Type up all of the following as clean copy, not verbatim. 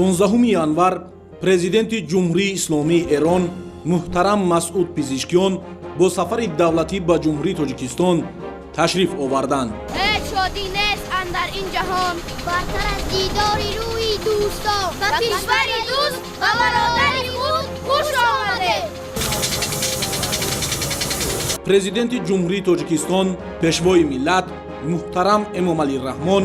15 январ президенти ҷумҳурии исломии Эрон муҳтарам Масъуд Пизишкиён бо сафари давлатӣ ба ҷумҳурии Тоҷикистон ташриф оварданд. ҳеҷ шодӣ нест андар ин ҷаҳон бартар аз дидори рӯи дӯстон ба кишвари дӯст ва бародари худ хуш омадед. президенти ҷумҳурии Тоҷикистон пешвои миллат муҳтарам Эмомалӣ Раҳмон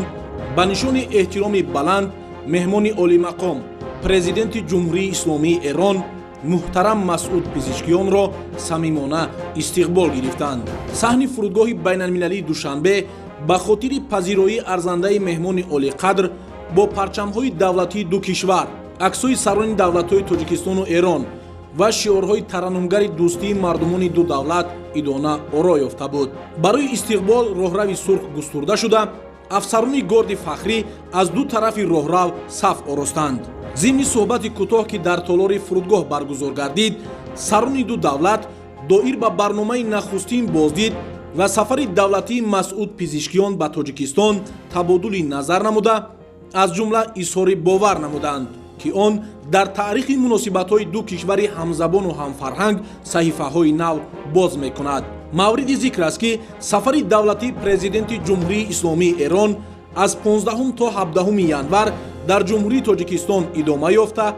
ба нишони эҳтироми баланд меҳмони олимақом президенти ҷумҳурии исломии Эрон муҳтарам Масъуд Пизишкиёнро самимона истиқбол гирифтанд. Саҳни фурудгоҳи байналмилалии Душанбе ба хотири пазироии арзандаи меҳмони олиқадр бо парчамҳои давлатии ду кишвар, аксҳои сарони давлатҳои Тоҷикистону Эрон ва шиорҳои тараннумгари дӯстии мардумони ду давлат идона оро ёфта буд. Барои истиқбол роҳрави сурх густурда шуда, афсарони горди фахрӣ аз ду тарафи роҳрав саф оростанд. зимни суҳбати кӯтоҳ ки дар толори фурудгоҳ баргузор гардид, сарони ду давлат доир ба барномаи нахустин боздид ва сафари давлатии Масъуд Пизишкиён ба Тоҷикистон табодули назар намуда, аз ҷумла изҳори бовар намуданд ки он дар таърихи муносибатҳои ду кишвари ҳамзабону ҳамфарҳанг саҳифаҳои нав боз мекунад. мавриди зикр аст ки сафари давлатии президенти ҷумҳурии исломии Эрон аз 15 то 17 январ дар ҷумҳурии Тоҷикистон идома ёфта,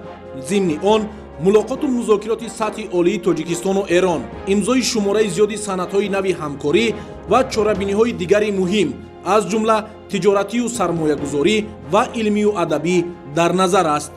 зимни он мулоқоту музокироти сатҳи олии Тоҷикистону Эрон, имзои шумораи зиёди санадҳои нави ҳамкорӣ ва чорабиниҳои дигари муҳим аз ҷумла тиҷоратию сармоягузорӣ ва илмию адабӣ дар назар аст.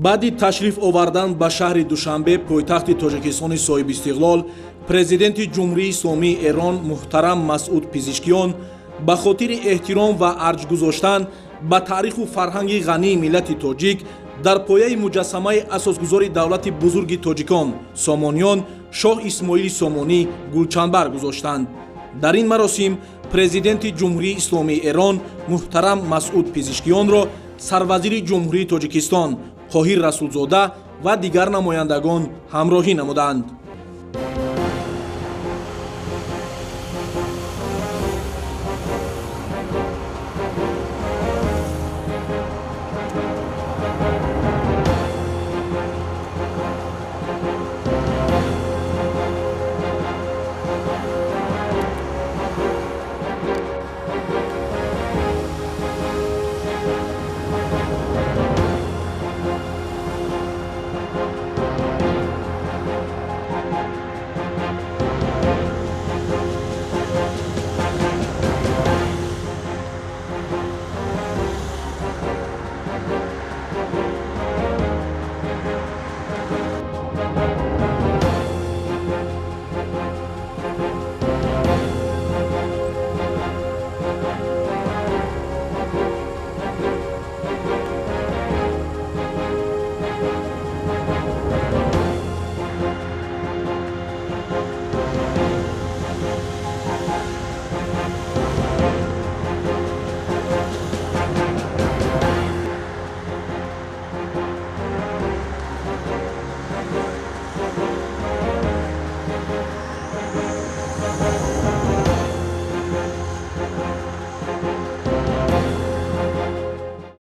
баъди ташриф овардан ба шаҳри Душанбе, пойтахти Тоҷикистони соҳибистиқлол, президенти ҷумҳурии исломии Эрон муҳтарам Масъуд Пизишкиён ба хотири эҳтиром ва арҷ гузоштан ба таъриху фарҳанги ғании миллати тоҷик дар пояи муҷассамаи асосгузори давлати бузурги тоҷикон Сомониён Шоҳ Исмоили Сомонӣ гулчанбар гузоштанд. дар ин маросим президенти ҷумҳурии исломии Эрон муҳтарам Масъуд Пизишкиёнро сарвазири ҷумҳурии Тоҷикистон Қоҳир Расулзода ва дигар намояндагон ҳамроҳӣ намуданд.